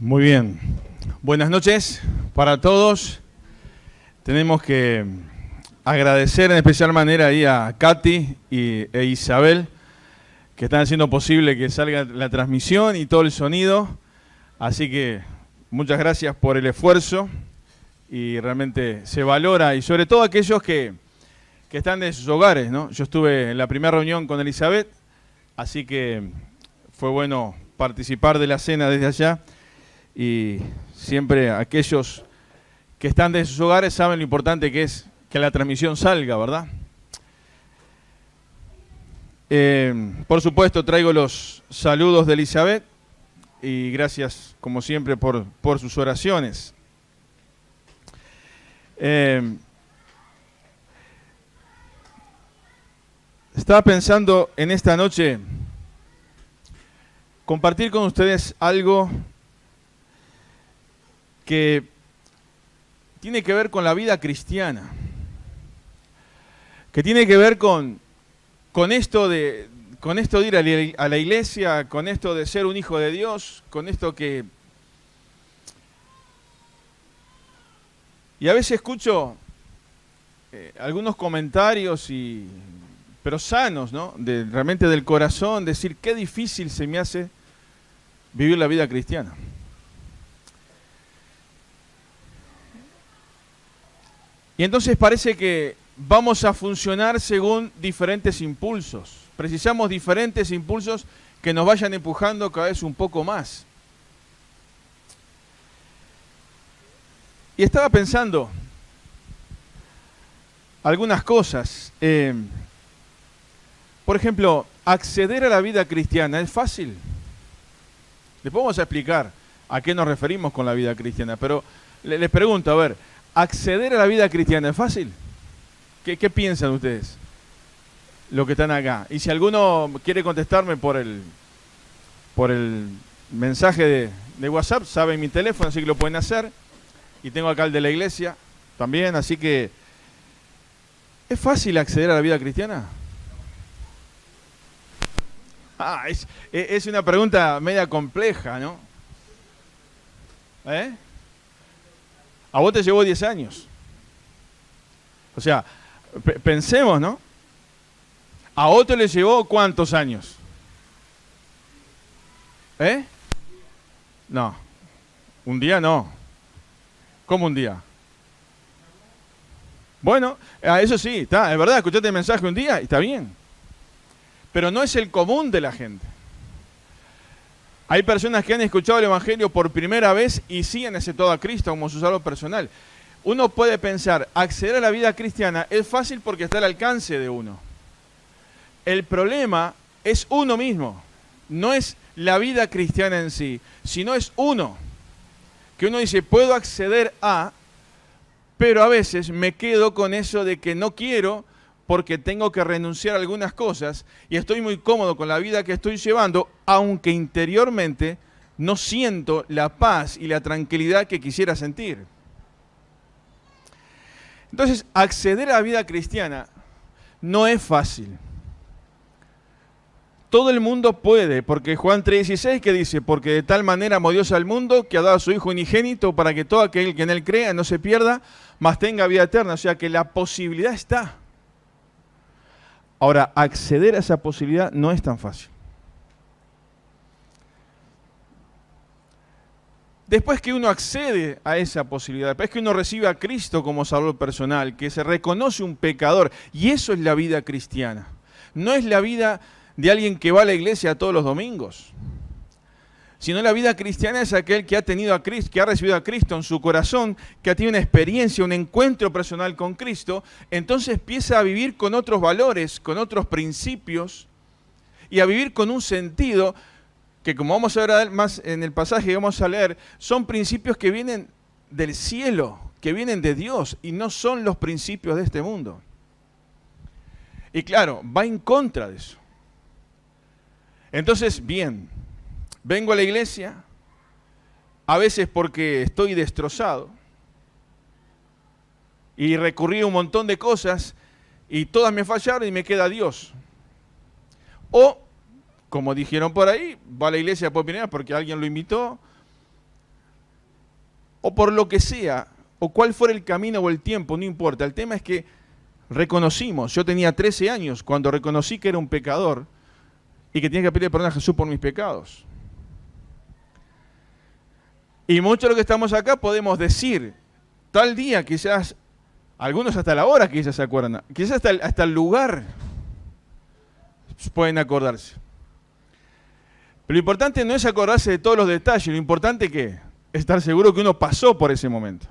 Muy bien. Buenas noches para todos. Tenemos que agradecer en especial manera ahí a Katy e Isabel, que están haciendo posible que salga la transmisión y todo el sonido. Así que muchas gracias por el esfuerzo y realmente se valora, y sobre todo aquellos que están de sus hogares, ¿no? Yo estuve en la primera reunión con Elizabeth, así que fue bueno participar de la cena desde allá. Y siempre aquellos que están de sus hogares saben lo importante que es que la transmisión salga, ¿verdad? Por supuesto traigo los saludos de Elizabeth y gracias como siempre por sus oraciones. Estaba pensando en esta noche compartir con ustedes algo que tiene que ver con la vida cristiana, que tiene que ver con esto de ir a la iglesia, con esto de ser un hijo de Dios, con esto que... Y a veces escucho algunos comentarios, pero sanos, ¿no? Realmente del corazón, decir qué difícil se me hace vivir la vida cristiana. Y entonces parece que vamos a funcionar según diferentes impulsos. Precisamos diferentes impulsos que nos vayan empujando cada vez un poco más. Y estaba pensando algunas cosas. Por ejemplo, acceder a la vida cristiana es fácil. Después vamos a explicar a qué nos referimos con la vida cristiana, pero les pregunto, a ver, ¿acceder a la vida cristiana es fácil? ¿Qué piensan ustedes? Los que están acá. Y si alguno quiere contestarme por el mensaje de WhatsApp, saben mi teléfono, así que lo pueden hacer. Y tengo acá el de la iglesia también, así que... ¿Es fácil acceder a la vida cristiana? Es una pregunta media compleja, ¿no? ¿Eh? A vos te llevó 10 años. O sea, pensemos, ¿no? A otro le llevó ¿cuántos años? ¿Eh? No. Un día no. ¿Cómo un día? Bueno, eso sí, está, es verdad, escuchaste el mensaje un día y está bien. Pero no es el común de la gente. Hay personas que han escuchado el Evangelio por primera vez y sí han aceptado a Cristo como su salvador personal. Uno puede pensar, acceder a la vida cristiana es fácil porque está al alcance de uno. El problema es uno mismo, no es la vida cristiana en sí, sino es uno. Que uno dice, puedo acceder a, pero a veces me quedo con eso de que no quiero porque tengo que renunciar a algunas cosas y estoy muy cómodo con la vida que estoy llevando, aunque interiormente no siento la paz y la tranquilidad que quisiera sentir. Entonces, acceder a la vida cristiana no es fácil. Todo el mundo puede, porque Juan 3:16 que dice, porque de tal manera amó Dios al mundo que ha dado a su Hijo unigénito para que todo aquel que en él crea no se pierda, mas tenga vida eterna. O sea que la posibilidad está. Ahora, acceder a esa posibilidad no es tan fácil. Después que uno accede a esa posibilidad, después que uno recibe a Cristo como Salvador personal, que se reconoce un pecador, y eso es la vida cristiana. No es la vida de alguien que va a la iglesia todos los domingos, sino la vida cristiana es aquel que ha tenido a Cristo, que ha recibido a Cristo en su corazón, que ha tenido una experiencia, un encuentro personal con Cristo, entonces empieza a vivir con otros valores, con otros principios, y a vivir con un sentido que, como vamos a ver más en el pasaje que vamos a leer, son principios que vienen del cielo, que vienen de Dios, y no son los principios de este mundo. Y claro, va en contra de eso. Entonces, bien, vengo a la iglesia, a veces porque estoy destrozado, y recurrí a un montón de cosas, y todas me fallaron y me queda Dios. O como dijeron por ahí, va a la iglesia por primera vez porque alguien lo invitó, o por lo que sea, o cuál fuera el camino o el tiempo, no importa. El tema es que reconocimos, yo tenía 13 años cuando reconocí que era un pecador y que tenía que pedir perdón a Jesús por mis pecados. Y muchos de los que estamos acá podemos decir, tal día, quizás, algunos hasta la hora quizás se acuerdan, quizás hasta el lugar pueden acordarse. Pero lo importante no es acordarse de todos los detalles, lo importante es estar seguro que uno pasó por ese momento.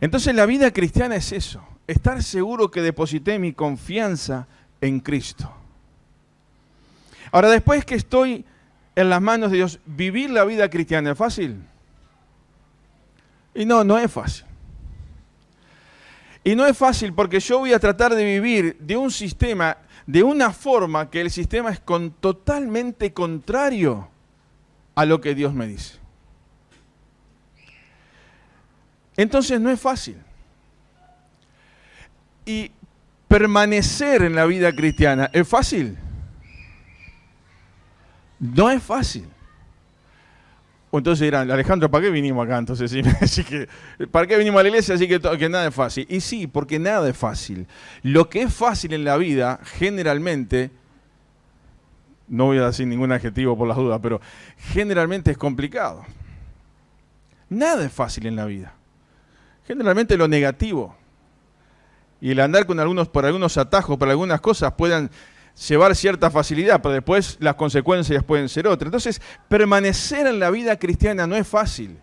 Entonces la vida cristiana es eso, estar seguro que deposité mi confianza en Cristo. Ahora, después que estoy en las manos de Dios, ¿vivir la vida cristiana es fácil? Y no es fácil. Y no es fácil porque yo voy a tratar de vivir de un sistema, de una forma que el sistema es totalmente contrario a lo que Dios me dice. Entonces no es fácil. Y permanecer en la vida cristiana, ¿es fácil? No es fácil. O entonces dirán, Alejandro, ¿para qué vinimos acá? Entonces, sí, así que, ¿para qué vinimos a la iglesia? Así que nada es fácil. Y sí, porque nada es fácil. Lo que es fácil en la vida, generalmente, no voy a decir ningún adjetivo por las dudas, pero generalmente es complicado. Nada es fácil en la vida. Generalmente lo negativo. Y el andar con por algunos atajos, por algunas cosas, puedan llevar cierta facilidad, pero después las consecuencias pueden ser otras. Entonces, permanecer en la vida cristiana no es fácil.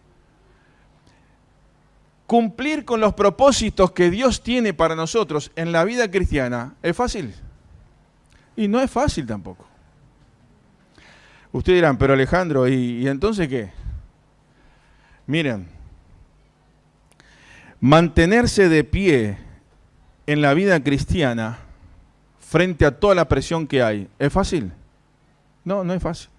Cumplir con los propósitos que Dios tiene para nosotros en la vida cristiana, ¿es fácil? Y no es fácil tampoco. Ustedes dirán, pero Alejandro, ¿y entonces qué? Miren, mantenerse de pie en la vida cristiana frente a toda la presión que hay, ¿es fácil? No es fácil.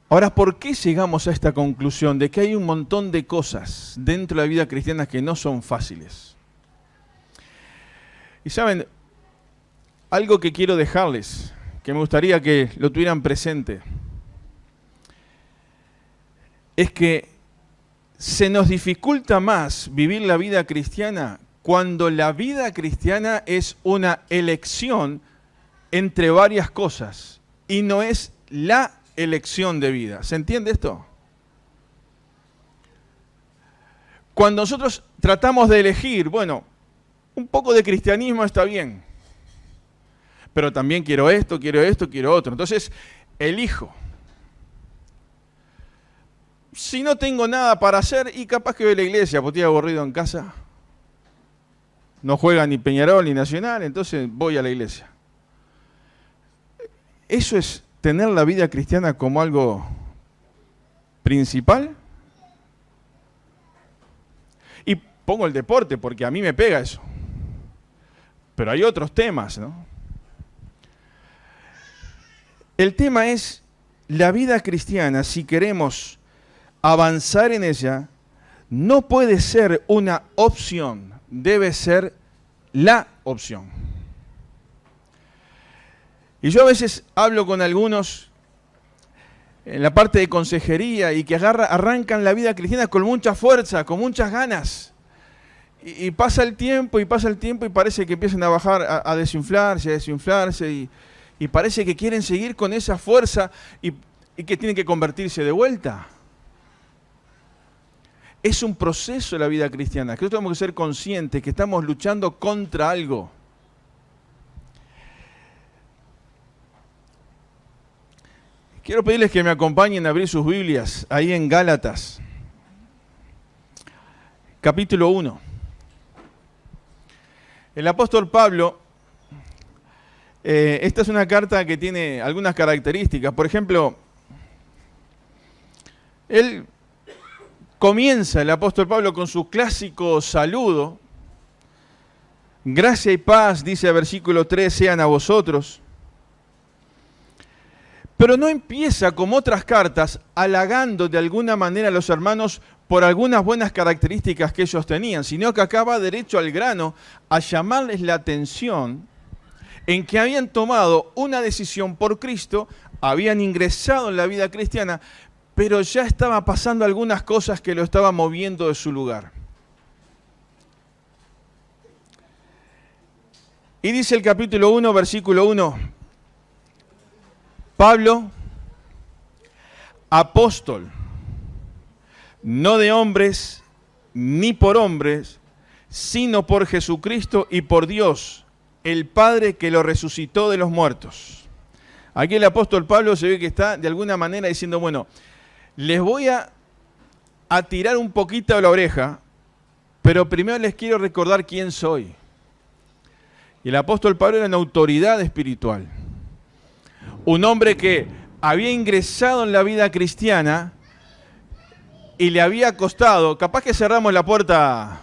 Ahora, ¿por qué llegamos a esta conclusión de que hay un montón de cosas dentro de la vida cristiana que no son fáciles? Y saben, algo que quiero dejarles, que me gustaría que lo tuvieran presente, es que se nos dificulta más vivir la vida cristiana cuando la vida cristiana es una elección entre varias cosas y no es la elección de vida. ¿Se entiende esto? Cuando nosotros tratamos de elegir, bueno, un poco de cristianismo está bien, pero también quiero esto, quiero otro. Entonces, elijo. Si no tengo nada para hacer, y capaz que voy a la iglesia, porque estoy aburrido en casa. No juega ni Peñarol ni Nacional, entonces voy a la iglesia. ¿Eso es tener la vida cristiana como algo principal? Y pongo el deporte, porque a mí me pega eso. Pero hay otros temas, ¿no? El tema es la vida cristiana, si queremos avanzar en ella, no puede ser una opción, debe ser la opción. Y yo a veces hablo con algunos en la parte de consejería y que arrancan la vida cristiana con mucha fuerza, con muchas ganas. Y pasa el tiempo y parece que empiezan a bajar, a desinflarse y parece que quieren seguir con esa fuerza y que tienen que convertirse de vuelta. Es un proceso la vida cristiana, que nosotros tenemos que ser conscientes que estamos luchando contra algo. Quiero pedirles que me acompañen a abrir sus Biblias, ahí en Gálatas, capítulo 1. El apóstol Pablo, esta es una carta que tiene algunas características. Por ejemplo, él comienza, el apóstol Pablo, con su clásico saludo. Gracia y paz, dice el versículo 3, sean a vosotros. Pero no empieza, como otras cartas, halagando de alguna manera a los hermanos por algunas buenas características que ellos tenían, sino que acá va derecho al grano a llamarles la atención en que habían tomado una decisión por Cristo, habían ingresado en la vida cristiana, pero ya estaba pasando algunas cosas que lo estaban moviendo de su lugar. Y dice el capítulo 1, versículo 1, Pablo, apóstol, no de hombres ni por hombres, sino por Jesucristo y por Dios, el Padre que lo resucitó de los muertos. Aquí el apóstol Pablo se ve que está de alguna manera diciendo, bueno, les voy a tirar un poquito de la oreja, pero primero les quiero recordar quién soy. Y el apóstol Pablo era una autoridad espiritual. Un hombre que había ingresado en la vida cristiana y le había costado, capaz que cerramos la puerta,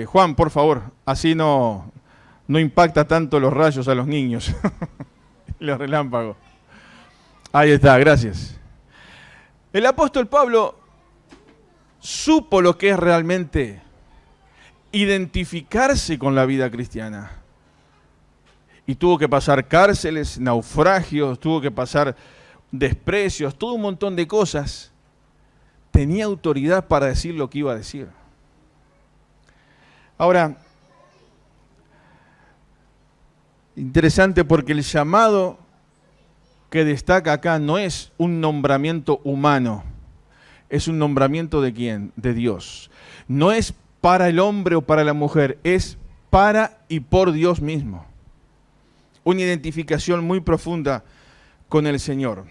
Juan, por favor, así no impacta tanto los rayos a los niños, los relámpagos. Ahí está, gracias. El apóstol Pablo supo lo que es realmente identificarse con la vida cristiana. Y tuvo que pasar cárceles, naufragios, tuvo que pasar desprecios, todo un montón de cosas. Tenía autoridad para decir lo que iba a decir. Ahora, interesante porque el llamado que destaca acá no es un nombramiento humano, es un nombramiento ¿de quién? De Dios. No es para el hombre o para la mujer, es para y por Dios mismo. Una identificación muy profunda con el Señor.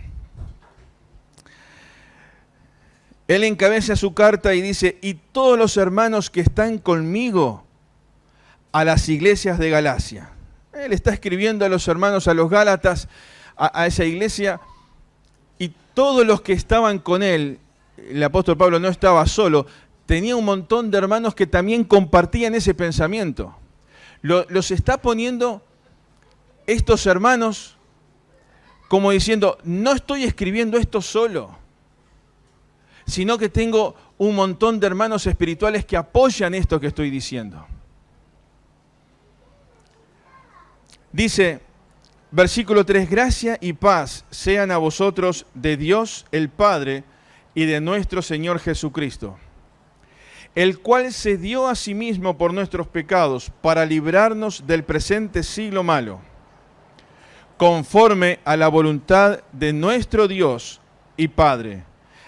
Él encabeza su carta y dice, y todos los hermanos que están conmigo a las iglesias de Galacia. Él está escribiendo a los hermanos, a los Gálatas, a esa iglesia, y todos los que estaban con él, el apóstol Pablo no estaba solo, tenía un montón de hermanos que también compartían ese pensamiento. Los está poniendo estos hermanos como diciendo, no estoy escribiendo esto solo, sino que tengo un montón de hermanos espirituales que apoyan esto que estoy diciendo. Dice, versículo 3, gracia y paz sean a vosotros de Dios el Padre y de nuestro Señor Jesucristo, el cual se dio a sí mismo por nuestros pecados para librarnos del presente siglo malo, conforme a la voluntad de nuestro Dios y Padre,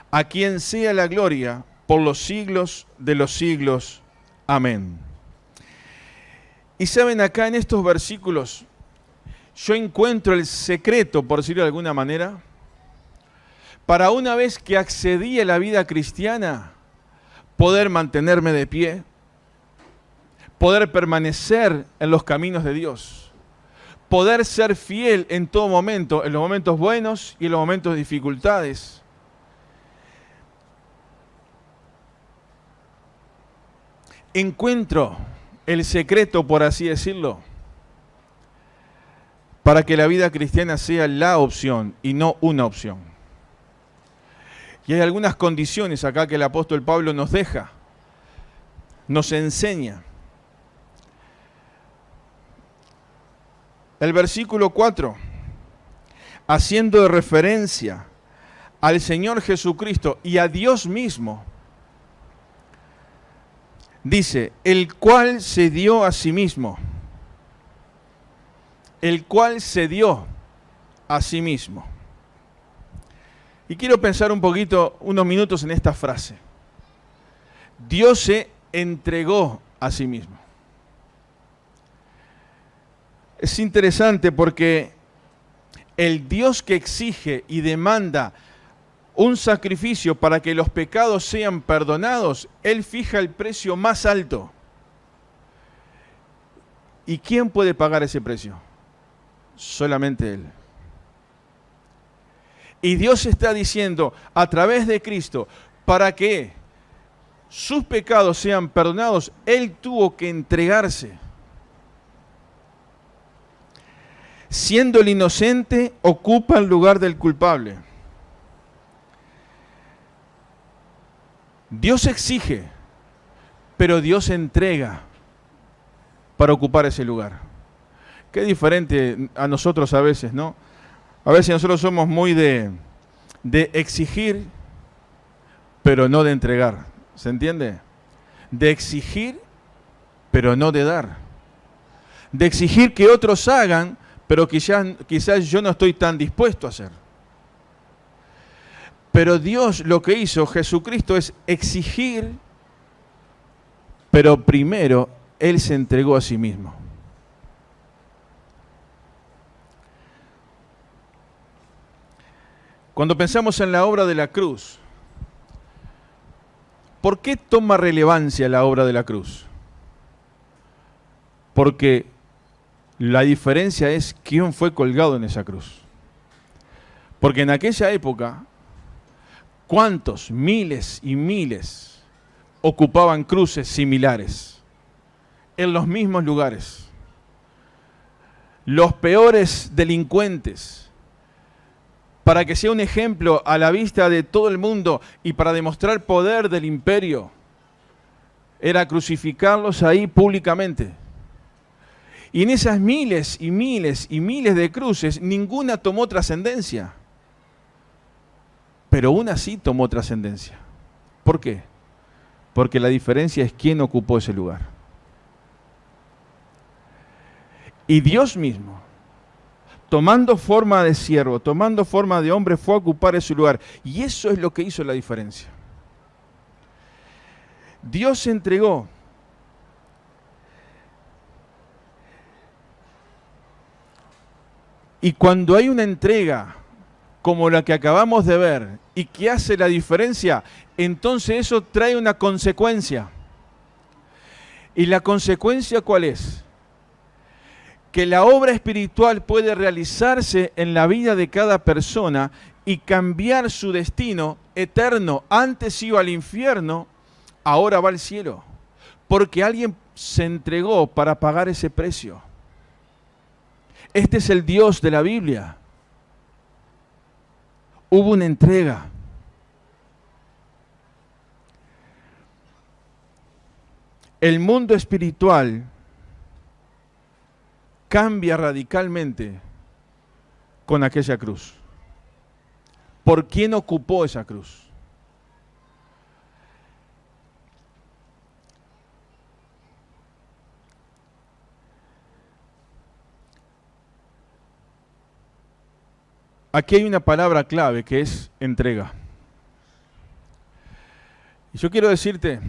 a quien sea la gloria por los siglos de los siglos. Amén. Y saben, acá en estos versículos, yo encuentro el secreto, por decirlo de alguna manera, para una vez que accedí a la vida cristiana, poder mantenerme de pie, poder permanecer en los caminos de Dios, poder ser fiel en todo momento, en los momentos buenos y en los momentos de dificultades. Encuentro el secreto, por así decirlo, para que la vida cristiana sea la opción y no una opción. Y hay algunas condiciones acá que el apóstol Pablo nos deja, nos enseña. El versículo 4, haciendo referencia al Señor Jesucristo y a Dios mismo, dice, el cual se dio a sí mismo. El cual se dio a sí mismo. Y quiero pensar un poquito, unos minutos en esta frase. Dios se entregó a sí mismo. Es interesante porque el Dios que exige y demanda un sacrificio para que los pecados sean perdonados, Él fija el precio más alto. ¿Y quién puede pagar ese precio? Solamente Él. Y Dios está diciendo a través de Cristo, para que sus pecados sean perdonados, Él tuvo que entregarse. siendo el inocente, ocupa el lugar del culpable. Dios exige, pero Dios entrega para ocupar ese lugar. Qué diferente a nosotros a veces, ¿no? A veces nosotros somos muy de exigir, pero no de entregar. ¿Se entiende? De exigir, pero no de dar. De exigir que otros hagan, pero quizás yo no estoy tan dispuesto a hacer. Pero Dios lo que hizo, Jesucristo, es exigir, pero primero Él se entregó a sí mismo. Cuando pensamos en la obra de la cruz, ¿por qué toma relevancia la obra de la cruz? Porque la diferencia es quién fue colgado en esa cruz. Porque en aquella época, ¿cuántos? Miles y miles ocupaban cruces similares en los mismos lugares. Los peores delincuentes, para que sea un ejemplo a la vista de todo el mundo y para demostrar poder del imperio, era crucificarlos ahí públicamente. Y en esas miles y miles y miles de cruces, ninguna tomó trascendencia. Pero una sí tomó trascendencia. ¿Por qué? Porque la diferencia es quién ocupó ese lugar. Y Dios mismo, tomando forma de siervo, tomando forma de hombre, fue a ocupar ese lugar. Y eso es lo que hizo la diferencia. Dios se entregó. Y cuando hay una entrega como la que acabamos de ver y que hace la diferencia, entonces eso trae una consecuencia. ¿Y la consecuencia cuál es? Que la obra espiritual puede realizarse en la vida de cada persona y cambiar su destino eterno. Antes iba al infierno, ahora va al cielo. Porque alguien se entregó para pagar ese precio. Este es el Dios de la Biblia. Hubo una entrega. El mundo espiritual cambia radicalmente con aquella cruz. ¿Por quién ocupó esa cruz? Aquí hay una palabra clave que es entrega. Y yo quiero decirte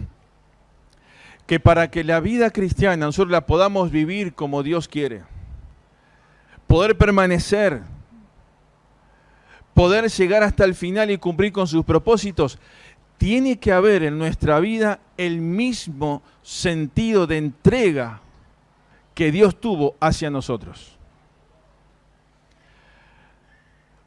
que para que la vida cristiana nosotros la podamos vivir como Dios quiere, poder permanecer, poder llegar hasta el final y cumplir con sus propósitos, tiene que haber en nuestra vida el mismo sentido de entrega que Dios tuvo hacia nosotros.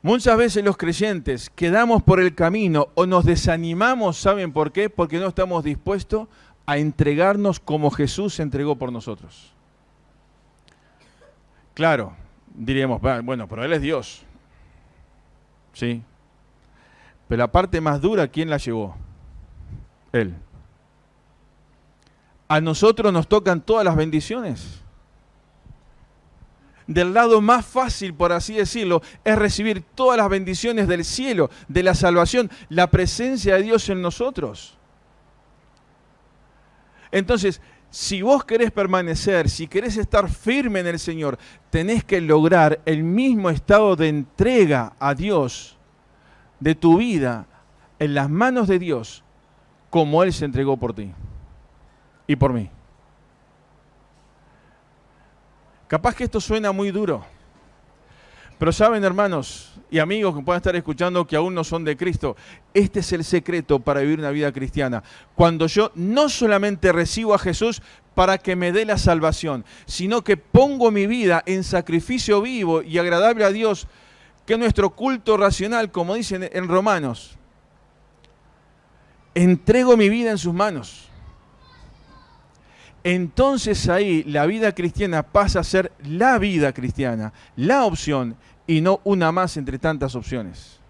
Muchas veces los creyentes quedamos por el camino o nos desanimamos, ¿saben por qué? Porque no estamos dispuestos a entregarnos como Jesús se entregó por nosotros. Claro, diríamos, bueno, pero Él es Dios. Sí. Pero la parte más dura, ¿quién la llevó? Él. A nosotros nos tocan todas las bendiciones. Del lado más fácil, por así decirlo, es recibir todas las bendiciones del cielo, de la salvación, la presencia de Dios en nosotros. Entonces, si vos querés permanecer, si querés estar firme en el Señor, tenés que lograr el mismo estado de entrega a Dios de tu vida en las manos de Dios, como Él se entregó por ti y por mí. Capaz que esto suena muy duro, pero saben, hermanos y amigos que puedan estar escuchando que aún no son de Cristo, este es el secreto para vivir una vida cristiana. Cuando yo no solamente recibo a Jesús para que me dé la salvación, sino que pongo mi vida en sacrificio vivo y agradable a Dios, que es nuestro culto racional, como dicen en Romanos. Entrego mi vida en sus manos. entonces ahí la vida cristiana pasa a ser la vida cristiana, la opción, y no una más entre tantas opciones.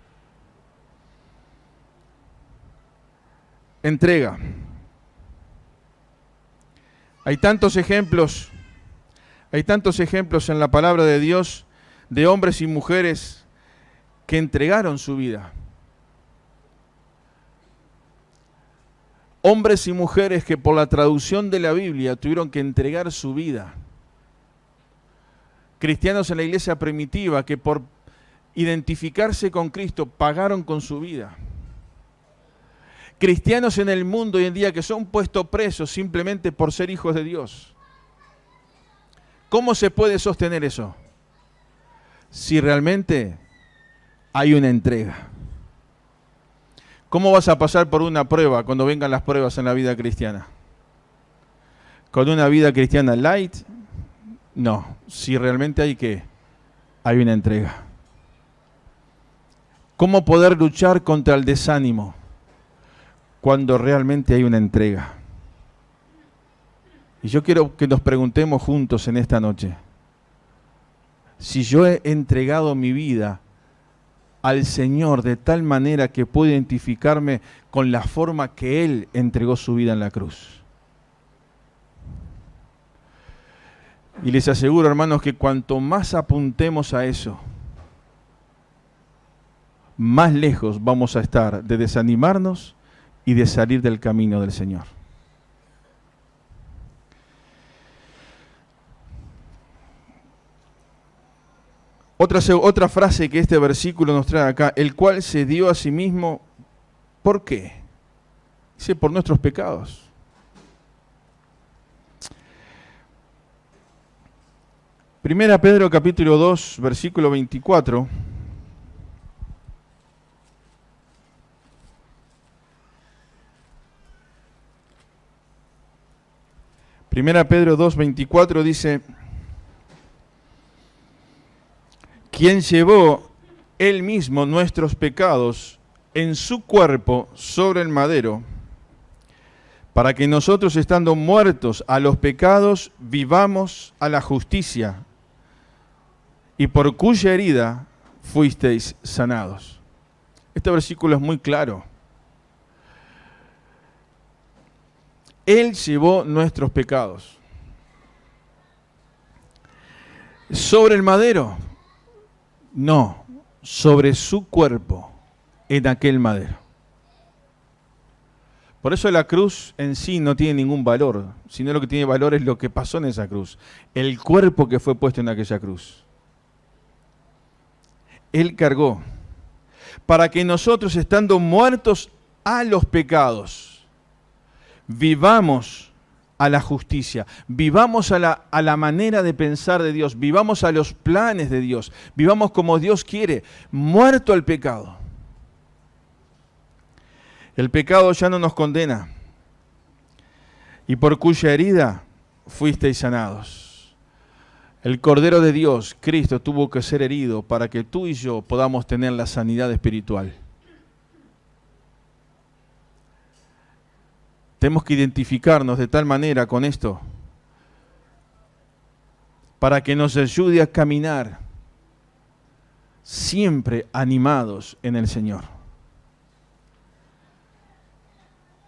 Entrega. Hay tantos ejemplos en la palabra de Dios de hombres y mujeres que entregaron su vida. Hombres y mujeres que por la traducción de la Biblia tuvieron que entregar su vida. Cristianos en la iglesia primitiva que por identificarse con Cristo pagaron con su vida. Cristianos en el mundo hoy en día que son puestos presos simplemente por ser hijos de Dios. ¿Cómo se puede sostener eso? Si realmente hay una entrega. ¿Cómo vas a pasar por una prueba cuando vengan las pruebas en la vida cristiana? ¿Con una vida cristiana light? No, si realmente hay una entrega. ¿Cómo poder luchar contra el desánimo cuando realmente hay una entrega? Y yo quiero que nos preguntemos juntos en esta noche, si yo he entregado mi vida al Señor de tal manera que puedo identificarme con la forma que Él entregó su vida en la cruz. Y les aseguro, hermanos, que cuanto más apuntemos a eso, más lejos vamos a estar de desanimarnos y de salir del camino del Señor. Otra frase que este versículo nos trae acá, el cual se dio a sí mismo, ¿por qué? Dice, por nuestros pecados. Primera Pedro capítulo 2, versículo 24. Primera Pedro 2, 24 dice, quien llevó él mismo nuestros pecados en su cuerpo sobre el madero, para que nosotros, estando muertos a los pecados, vivamos a la justicia, y por cuya herida fuisteis sanados. Este versículo es muy claro. Él llevó nuestros pecados. ¿Sobre el madero? No, sobre su cuerpo, en aquel madero. Por eso la cruz en sí no tiene ningún valor, sino lo que tiene valor es lo que pasó en esa cruz, el cuerpo que fue puesto en aquella cruz. Él cargó, para que nosotros, estando muertos a los pecados, vivamos a la justicia, vivamos a la manera de pensar de Dios, vivamos a los planes de Dios, vivamos como Dios quiere, muerto al pecado. El pecado ya no nos condena, y por cuya herida fuisteis sanados. El Cordero de Dios, Cristo, tuvo que ser herido para que tú y yo podamos tener la sanidad espiritual. Tenemos que identificarnos de tal manera con esto para que nos ayude a caminar siempre animados en el Señor.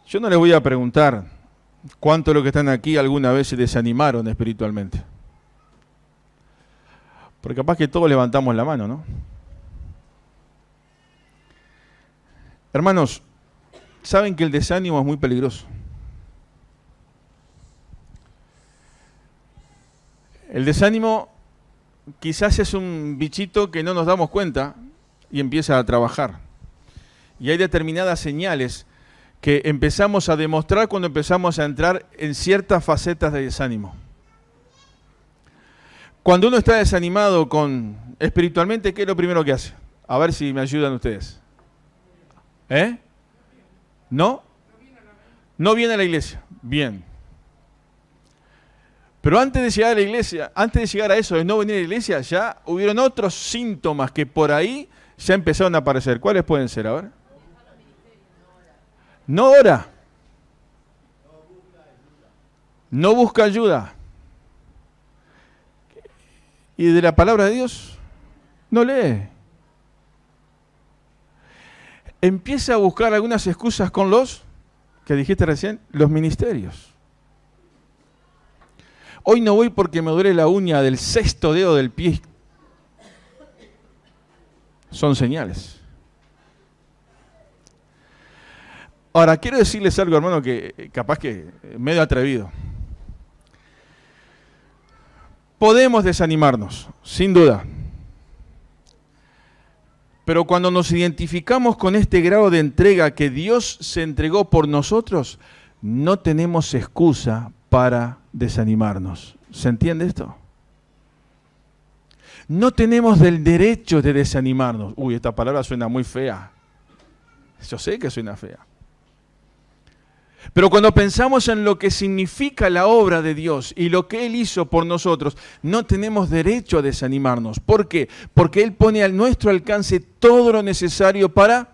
Yo no les voy a preguntar cuántos de los que están aquí alguna vez se desanimaron espiritualmente. Porque capaz que todos levantamos la mano, ¿no? Hermanos, saben que el desánimo es muy peligroso. El desánimo quizás es un bichito que no nos damos cuenta y empieza a trabajar. Y hay determinadas señales que empezamos a demostrar cuando empezamos a entrar en ciertas facetas de desánimo. Cuando uno está desanimado espiritualmente, ¿qué es lo primero que hace? A ver si me ayudan ustedes. ¿No? No viene a la iglesia. Bien. Pero antes de llegar a la iglesia, antes de llegar a eso de no venir a la iglesia, ya hubieron otros síntomas que por ahí ya empezaron a aparecer. ¿Cuáles pueden ser? A ver. No ora. no busca ayuda. Y de la palabra de Dios no lee. Empieza a buscar algunas excusas con los, que dijiste recién, los ministerios. Hoy no voy porque me duele la uña del 6º dedo del pie. Son señales. Ahora, quiero decirles algo, hermano, que capaz que medio atrevido. Podemos desanimarnos, sin duda. Pero cuando nos identificamos con este grado de entrega que Dios se entregó por nosotros, no tenemos excusa para desanimarnos. ¿Se entiende esto? No tenemos el derecho de desanimarnos. Uy, esta palabra suena muy fea. Yo sé que suena fea. Pero cuando pensamos en lo que significa la obra de Dios y lo que Él hizo por nosotros, no tenemos derecho a desanimarnos. ¿Por qué? Porque Él pone a nuestro alcance todo lo necesario para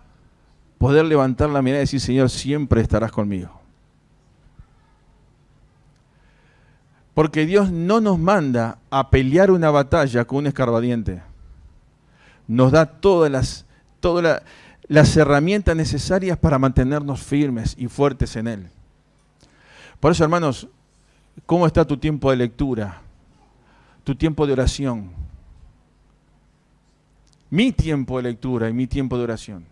poder levantar la mirada y decir, Señor, siempre estarás conmigo. Porque Dios no nos manda a pelear una batalla con un escarbadiente. Nos da todas las herramientas necesarias para mantenernos firmes y fuertes en Él. Por eso, hermanos, ¿cómo está tu tiempo de lectura? Tu tiempo de oración. Mi tiempo de lectura y mi tiempo de oración.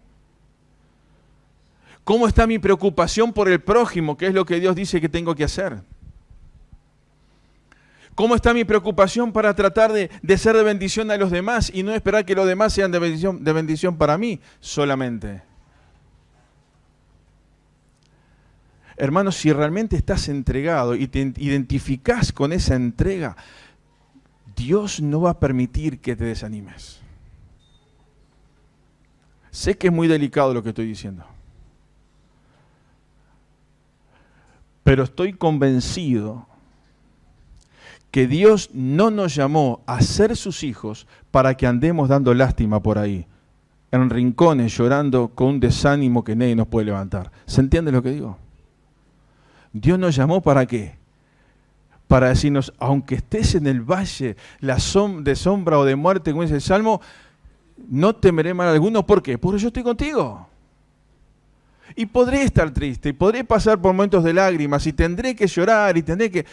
¿Cómo está mi preocupación por el prójimo? ¿Qué es lo que Dios dice que tengo que hacer? ¿Cómo está mi preocupación para tratar de ser de bendición a los demás y no esperar que los demás sean de bendición para mí solamente? Hermanos, si realmente estás entregado y te identificás con esa entrega, Dios no va a permitir que te desanimes. Sé que es muy delicado lo que estoy diciendo, pero estoy convencido que Dios no nos llamó a ser sus hijos para que andemos dando lástima por ahí, en rincones, llorando con un desánimo que nadie nos puede levantar. ¿Se entiende lo que digo? Dios nos llamó ¿para qué? Para decirnos, aunque estés en el valle de sombra o de muerte, como dice el Salmo, no temeré mal alguno. ¿Por qué? Porque yo estoy contigo. Y podré estar triste, y podré pasar por momentos de lágrimas, y tendré que llorar, y tendré que...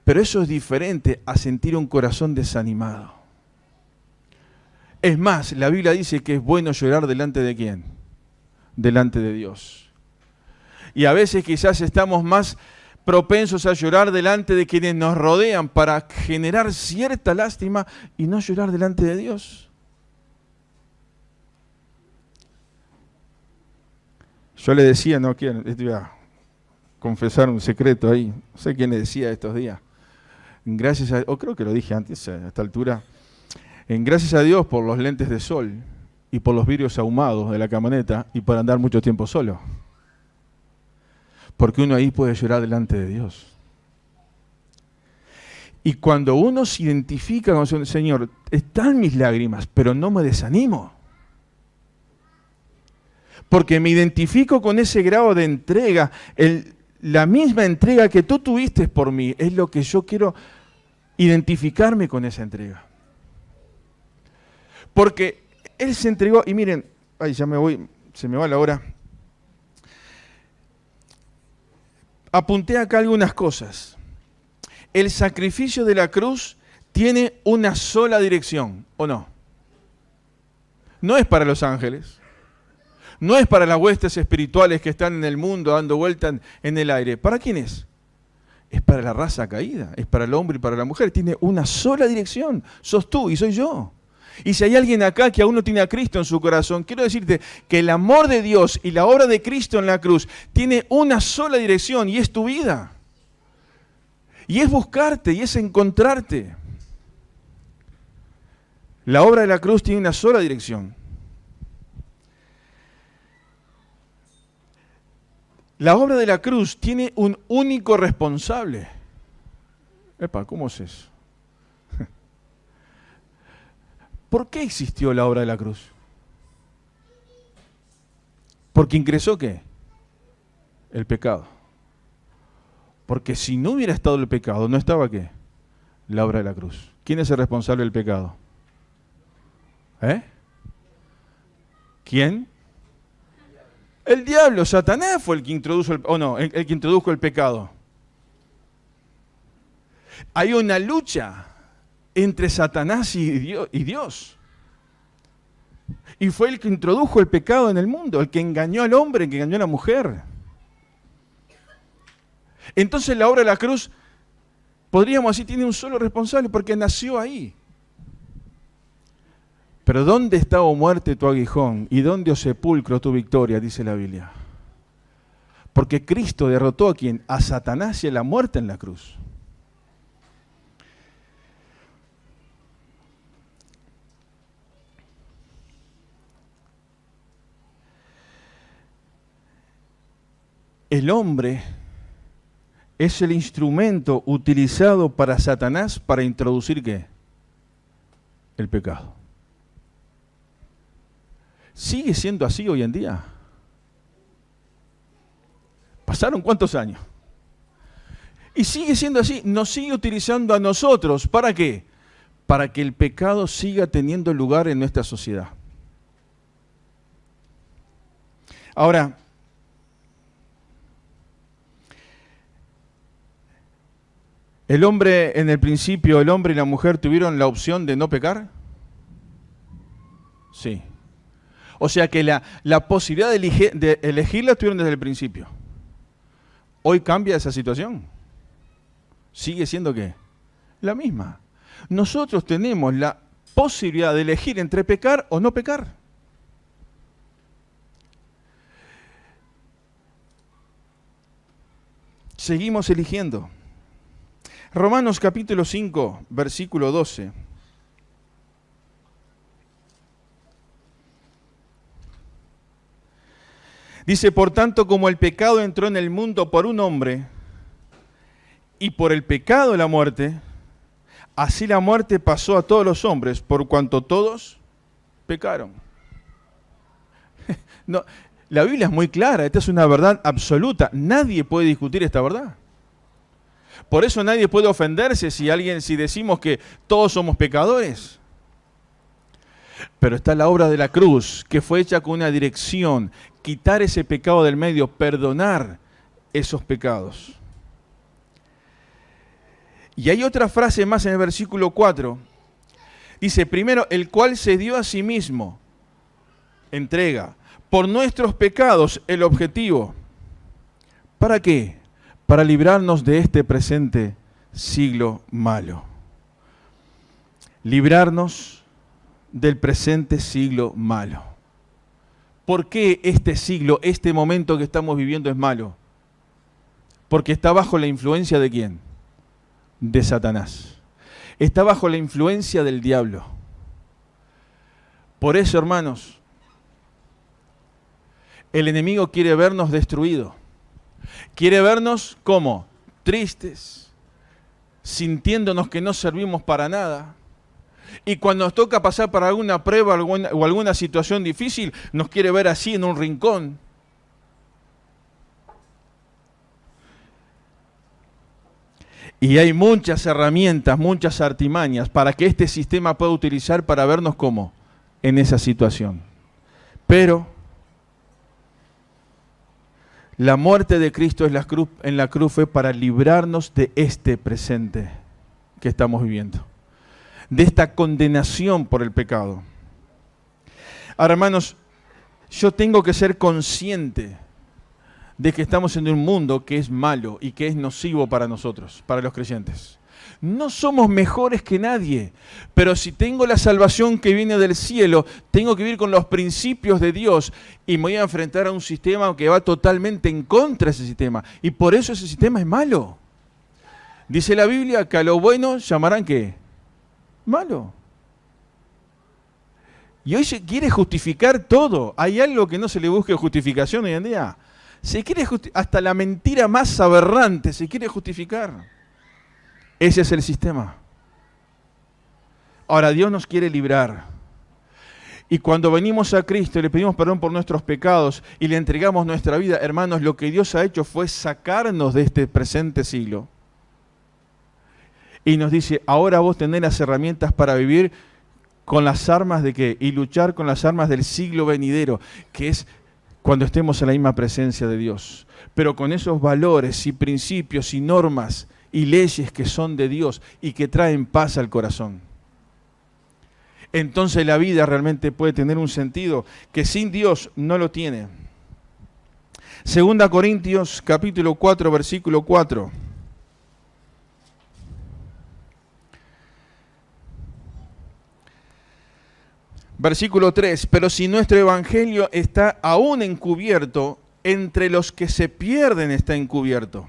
Pero eso es diferente a sentir un corazón desanimado. Es más, la Biblia dice que es bueno llorar delante de ¿quién? Delante de Dios. Y a veces quizás estamos más propensos a llorar delante de quienes nos rodean para generar cierta lástima y no llorar delante de Dios. Yo le decía, no quiero, voy a confesar un secreto ahí, no sé quién le decía estos días. Gracias a, o creo que lo dije antes a esta altura, gracias a Dios por los lentes de sol y por los vidrios ahumados de la camioneta y por andar mucho tiempo solo. Porque uno ahí puede llorar delante de Dios. Y cuando uno se identifica con el Señor, están mis lágrimas, pero no me desanimo. Porque me identifico con ese grado de entrega, la misma entrega que tú tuviste por mí, es lo que yo quiero identificarme con esa entrega. Porque Él se entregó, y miren, ay, ya me voy, se me va la hora. Apunté acá algunas cosas. El sacrificio de la cruz tiene una sola dirección, ¿o no? No es para los ángeles. No es para las huestes espirituales que están en el mundo dando vueltas en el aire. ¿Para quién es? Es para la raza caída, es para el hombre y para la mujer. Tiene una sola dirección. Sos tú y soy yo. Y si hay alguien acá que aún no tiene a Cristo en su corazón, quiero decirte que el amor de Dios y la obra de Cristo en la cruz tiene una sola dirección y es tu vida. Y es buscarte y es encontrarte. La obra de la cruz tiene una sola dirección. La obra de la cruz tiene un único responsable. Epa, ¿cómo es eso? ¿Por qué existió la obra de la cruz? Porque ingresó ¿qué? El pecado. Porque si no hubiera estado el pecado, ¿no estaba qué? La obra de la cruz. ¿Quién es el responsable del pecado? ¿Quién? El diablo, Satanás fue el que introdujo el que introdujo el pecado. Hay una lucha entre Satanás y Dios. Y fue el que introdujo el pecado en el mundo, el que engañó al hombre, el que engañó a la mujer. Entonces la obra de la cruz, podríamos decir, tiene un solo responsable porque nació ahí. Pero ¿dónde está, oh muerte, tu aguijón? ¿Y dónde, oh sepulcro, tu victoria? Dice la Biblia. Porque Cristo derrotó a ¿quién? A Satanás y a la muerte en la cruz. El hombre es el instrumento utilizado para Satanás para introducir ¿qué? El pecado. ¿Sigue siendo así hoy en día? ¿Pasaron cuántos años? Y sigue siendo así. Nos sigue utilizando a nosotros. ¿Para qué? Para que el pecado siga teniendo lugar en nuestra sociedad. Ahora, el hombre en el principio, el hombre y la mujer tuvieron la opción de no pecar. Sí. O sea que la posibilidad de elegirla tuvieron desde el principio. Hoy cambia esa situación. Sigue siendo ¿qué? La misma. Nosotros tenemos la posibilidad de elegir entre pecar o no pecar. Seguimos eligiendo. Romanos capítulo 5, versículo 12. Dice, por tanto, como el pecado entró en el mundo por un hombre, y por el pecado la muerte, así la muerte pasó a todos los hombres, por cuanto todos pecaron. No, la Biblia es muy clara, esta es una verdad absoluta. Nadie puede discutir esta verdad. Por eso nadie puede ofenderse si decimos que todos somos pecadores. Pero está la obra de la cruz, que fue hecha con una dirección, quitar ese pecado del medio, perdonar esos pecados. Y hay otra frase más en el versículo 4. Dice, primero, el cual se dio a sí mismo, entrega, por nuestros pecados el objetivo. ¿Para qué? Para librarnos de este presente siglo malo. Librarnos del presente siglo malo. ¿Por qué este siglo, este momento que estamos viviendo es malo? Porque está bajo la influencia ¿de quién? De Satanás. Está bajo la influencia del diablo. Por eso, hermanos, el enemigo quiere vernos destruidos. Quiere vernos como tristes, sintiéndonos que no servimos para nada. Y cuando nos toca pasar por alguna prueba o alguna situación difícil, nos quiere ver así en un rincón. Y hay muchas herramientas, muchas artimañas para que este sistema pueda utilizar para vernos como en esa situación. Pero la muerte de Cristo en la cruz fue para librarnos de este presente que estamos viviendo, de esta condenación por el pecado. Ahora, hermanos, yo tengo que ser consciente de que estamos en un mundo que es malo y que es nocivo para nosotros, para los creyentes. No somos mejores que nadie, pero si tengo la salvación que viene del cielo, tengo que vivir con los principios de Dios y me voy a enfrentar a un sistema que va totalmente en contra de ese sistema. Y por eso ese sistema es malo. Dice la Biblia que a lo bueno llamarán ¿qué? Malo. Y hoy se quiere justificar todo. ¿Hay algo que no se le busque justificación hoy en día? Se quiere hasta la mentira más aberrante se quiere justificar. Ese es el sistema. Ahora, Dios nos quiere librar. Y cuando venimos a Cristo y le pedimos perdón por nuestros pecados y le entregamos nuestra vida, hermanos, lo que Dios ha hecho fue sacarnos de este presente siglo. Y nos dice, ahora vos tenés las herramientas para vivir con las armas de qué? Y luchar con las armas del siglo venidero, que es cuando estemos en la misma presencia de Dios. Pero con esos valores y principios y normas y leyes que son de Dios y que traen paz al corazón. Entonces la vida realmente puede tener un sentido que sin Dios no lo tiene. 2 Corintios capítulo 4, versículo 4. Versículo 3, pero si nuestro evangelio está aún encubierto, entre los que se pierden está encubierto,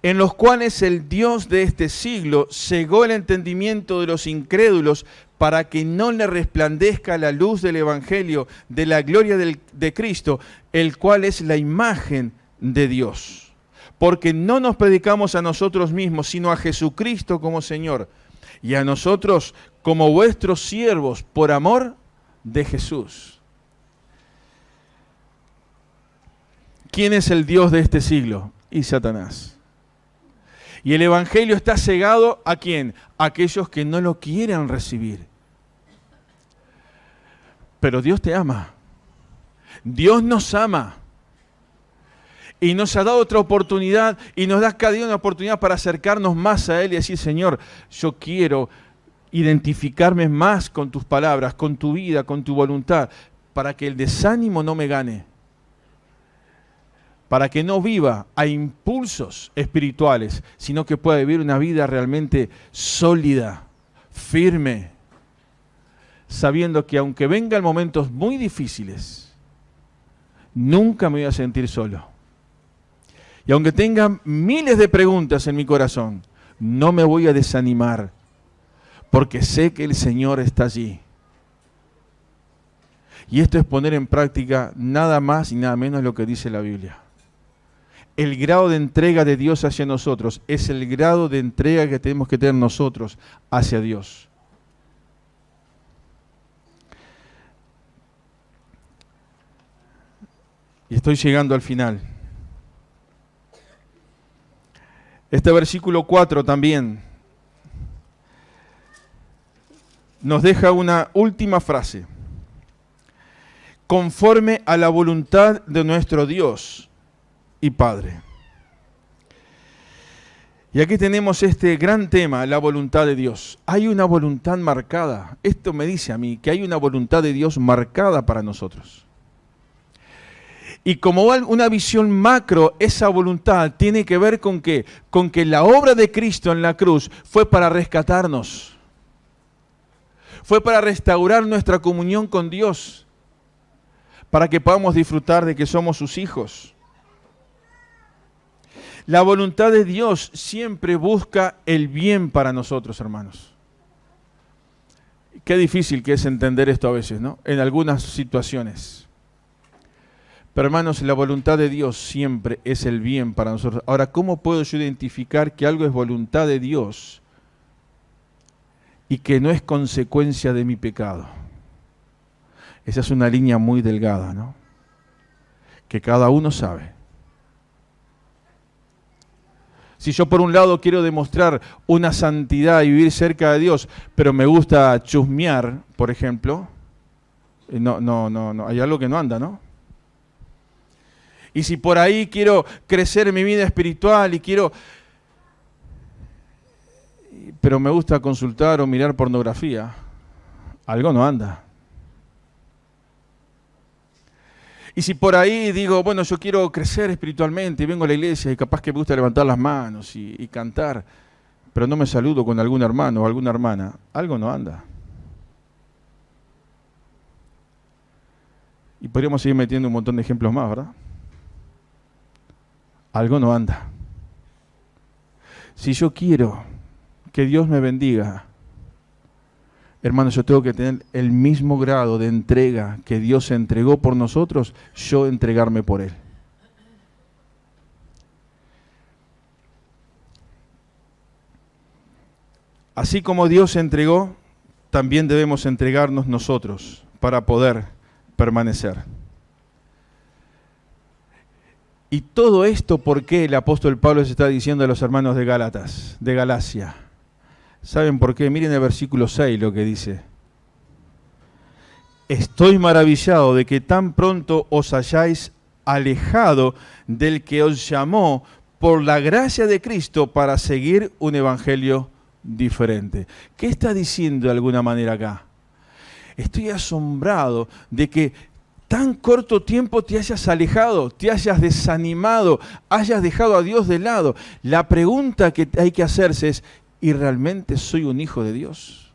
en los cuales el Dios de este siglo cegó el entendimiento de los incrédulos para que no le resplandezca la luz del evangelio de la gloria de Cristo, el cual es la imagen de Dios. Porque no nos predicamos a nosotros mismos, sino a Jesucristo como Señor, y a nosotros como vuestros siervos por amor de Jesús. ¿Quién es el Dios de este siglo? Y Satanás. Y el evangelio está cegado ¿a quién? A aquellos que no lo quieren recibir. Pero Dios te ama. Dios nos ama. Y nos ha dado otra oportunidad y nos da cada día una oportunidad para acercarnos más a Él y decir, Señor, yo quiero identificarme más con tus palabras, con tu vida, con tu voluntad, para que el desánimo no me gane. Para que no viva a impulsos espirituales, sino que pueda vivir una vida realmente sólida, firme, sabiendo que aunque vengan momentos muy difíciles, nunca me voy a sentir solo. Y aunque tenga miles de preguntas en mi corazón, no me voy a desanimar, porque sé que el Señor está allí. Y esto es poner en práctica nada más y nada menos lo que dice la Biblia. El grado de entrega de Dios hacia nosotros es el grado de entrega que tenemos que tener nosotros hacia Dios. Y estoy llegando al final. Este versículo 4 también nos deja una última frase. Conforme a la voluntad de nuestro Dios y Padre. Y aquí tenemos este gran tema, la voluntad de Dios. Hay una voluntad marcada. Esto me dice a mí que hay una voluntad de Dios marcada para nosotros. Y como una visión macro, esa voluntad tiene que ver con ¿qué? Con que la obra de Cristo en la cruz fue para rescatarnos. Fue para restaurar nuestra comunión con Dios. Para que podamos disfrutar de que somos sus hijos. La voluntad de Dios siempre busca el bien para nosotros, hermanos. Qué difícil que es entender esto a veces, ¿no? En algunas situaciones. Pero hermanos, la voluntad de Dios siempre es el bien para nosotros. Ahora, ¿cómo puedo yo identificar que algo es voluntad de Dios y que no es consecuencia de mi pecado? Esa es una línea muy delgada, ¿no? Que cada uno sabe. Si yo por un lado quiero demostrar una santidad y vivir cerca de Dios, pero me gusta chusmear, por ejemplo, no, hay algo que no anda, ¿no? Y si por ahí quiero crecer en mi vida espiritual y pero me gusta consultar o mirar pornografía, algo no anda. Y si por ahí digo, bueno, yo quiero crecer espiritualmente y vengo a la iglesia y capaz que me gusta levantar las manos y cantar, pero no me saludo con algún hermano o alguna hermana, algo no anda. Y podríamos seguir metiendo un montón de ejemplos más, ¿verdad? Algo no anda. Si yo quiero que Dios me bendiga, hermanos, yo tengo que tener el mismo grado de entrega que Dios se entregó por nosotros, yo entregarme por Él. Así como Dios se entregó también debemos entregarnos nosotros para poder permanecer. Y todo esto, ¿por qué el apóstol Pablo se está diciendo a los hermanos de Gálatas, de Galacia? ¿Saben por qué? Miren el versículo 6 lo que dice. Estoy maravillado de que tan pronto os hayáis alejado del que os llamó por la gracia de Cristo para seguir un evangelio diferente. ¿Qué está diciendo de alguna manera acá? Estoy asombrado de que tan corto tiempo te hayas alejado, te hayas desanimado, hayas dejado a Dios de lado. La pregunta que hay que hacerse es, ¿y realmente soy un hijo de Dios?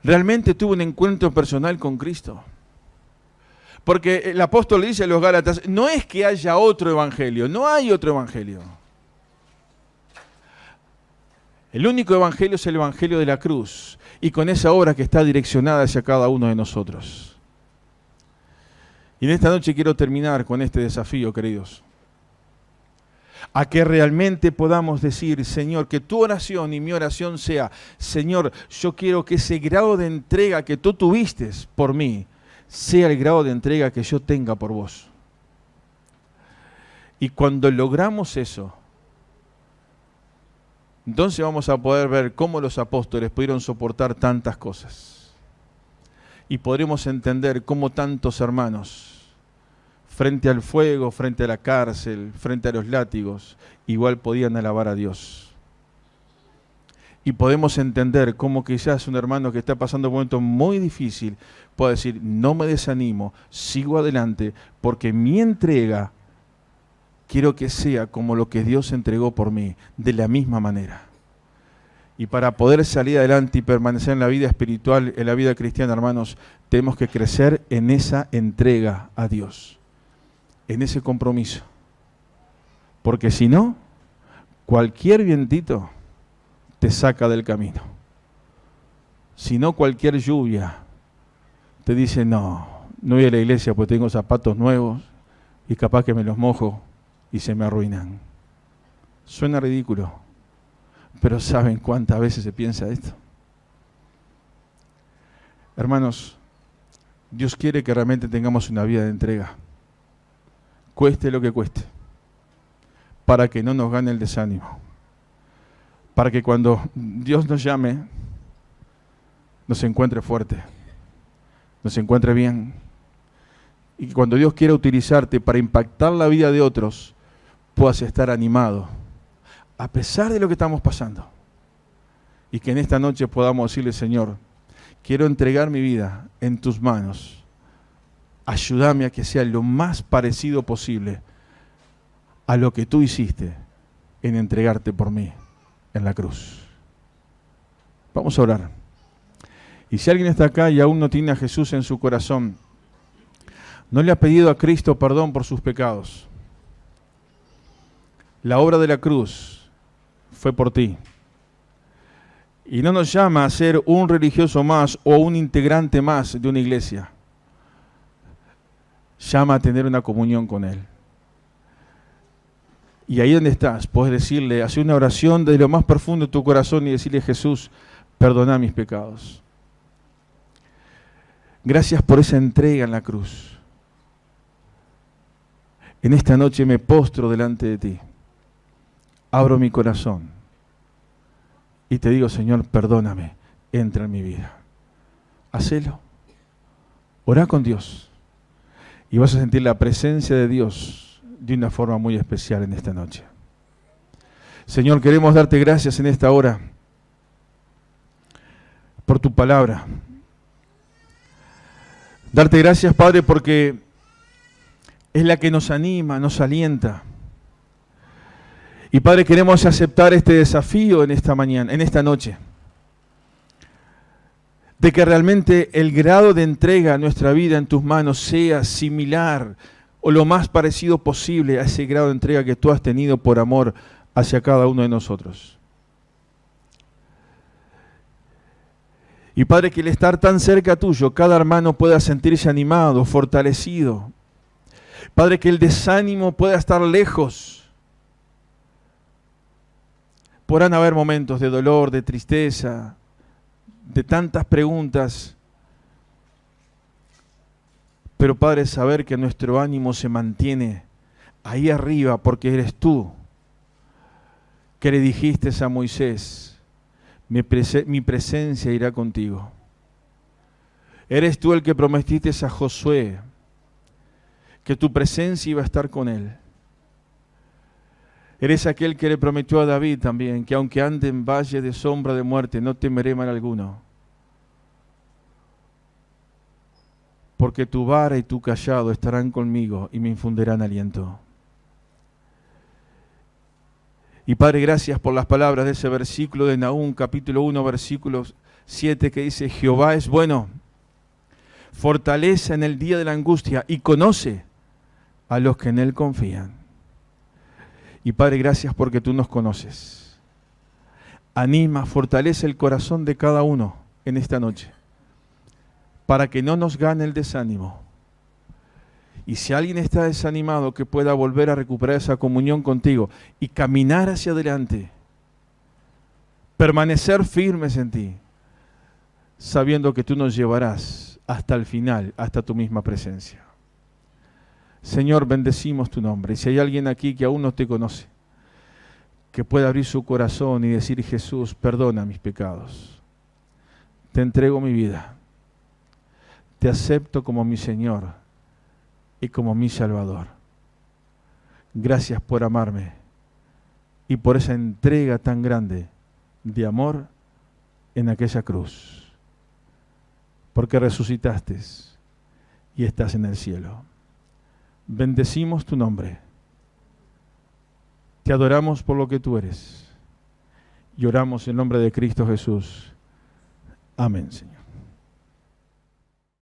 ¿Realmente tuve un encuentro personal con Cristo? Porque el apóstol dice a los Gálatas, no es que haya otro evangelio, no hay otro evangelio. El único evangelio es el evangelio de la cruz, y con esa obra que está direccionada hacia cada uno de nosotros. Y en esta noche quiero terminar con este desafío, queridos. A que realmente podamos decir, Señor, que tu oración y mi oración sea, Señor, yo quiero que ese grado de entrega que tú tuviste por mí, sea el grado de entrega que yo tenga por vos. Y cuando logramos eso, entonces vamos a poder ver cómo los apóstoles pudieron soportar tantas cosas. Y podremos entender cómo tantos hermanos, frente al fuego, frente a la cárcel, frente a los látigos, igual podían alabar a Dios. Y podemos entender cómo quizás un hermano que está pasando un momento muy difícil puede decir, no me desanimo, sigo adelante, porque mi entrega quiero que sea como lo que Dios entregó por mí, de la misma manera. Y para poder salir adelante y permanecer en la vida espiritual, en la vida cristiana, hermanos, tenemos que crecer en esa entrega a Dios, en ese compromiso. Porque si no, cualquier vientito te saca del camino. Si no, cualquier lluvia te dice, no voy a la iglesia porque tengo zapatos nuevos y capaz que me los mojo y se me arruinan. Suena ridículo, pero ¿saben cuántas veces se piensa esto? Hermanos, Dios quiere que realmente tengamos una vida de entrega, cueste lo que cueste, para que no nos gane el desánimo, para que cuando Dios nos llame, nos encuentre fuerte, nos encuentre bien, y que cuando Dios quiera utilizarte para impactar la vida de otros, puedas estar animado, a pesar de lo que estamos pasando. Y que en esta noche podamos decirle, Señor, quiero entregar mi vida en tus manos. Ayúdame a que sea lo más parecido posible a lo que tú hiciste en entregarte por mí en la cruz. Vamos a orar. Y si alguien está acá y aún no tiene a Jesús en su corazón, no le ha pedido a Cristo perdón por sus pecados, la obra de la cruz fue por ti. Y no nos llama a ser un religioso más o un integrante más de una iglesia. Llama a tener una comunión con Él. Y ahí donde estás, puedes decirle, hacer una oración desde lo más profundo de tu corazón y decirle, Jesús, perdona mis pecados. Gracias por esa entrega en la cruz. En esta noche me postro delante de ti. Abro mi corazón y te digo, Señor, perdóname, entra en mi vida. Hacelo. Orá con Dios y vas a sentir la presencia de Dios de una forma muy especial en esta noche. Señor, queremos darte gracias en esta hora por tu palabra. Darte gracias, Padre, porque es la que nos anima, nos alienta. Y Padre, queremos aceptar este desafío en esta mañana, en esta noche, de que realmente el grado de entrega a nuestra vida en tus manos sea similar o lo más parecido posible a ese grado de entrega que tú has tenido por amor hacia cada uno de nosotros. Y Padre, que el estar tan cerca tuyo, cada hermano pueda sentirse animado, fortalecido. Padre, que el desánimo pueda estar lejos. Podrán haber momentos de dolor, de tristeza, de tantas preguntas. Pero Padre, saber que nuestro ánimo se mantiene ahí arriba porque eres tú que le dijiste a Moisés, mi presencia irá contigo. Eres tú el que prometiste a Josué que tu presencia iba a estar con él. Eres aquel que le prometió a David también, que aunque ande en valle de sombra de muerte, no temeré mal alguno. Porque tu vara y tu cayado estarán conmigo y me infundirán aliento. Y Padre, gracias por las palabras de ese versículo de Nahum, capítulo 1, versículo 7, que dice, Jehová es bueno, fortaleza en el día de la angustia y conoce a los que en Él confían. Y Padre, gracias porque tú nos conoces. Anima, fortalece el corazón de cada uno en esta noche, para que no nos gane el desánimo. Y si alguien está desanimado, que pueda volver a recuperar esa comunión contigo y caminar hacia adelante, permanecer firmes en ti, sabiendo que tú nos llevarás hasta el final, hasta tu misma presencia. Señor, bendecimos tu nombre. Y si hay alguien aquí que aún no te conoce, que pueda abrir su corazón y decir, Jesús, perdona mis pecados. Te entrego mi vida. Te acepto como mi Señor y como mi Salvador. Gracias por amarme y por esa entrega tan grande de amor en aquella cruz. Porque resucitaste y estás en el cielo. Bendecimos tu nombre. Te adoramos por lo que tú eres. Y oramos en nombre de Cristo Jesús. Amén, Señor.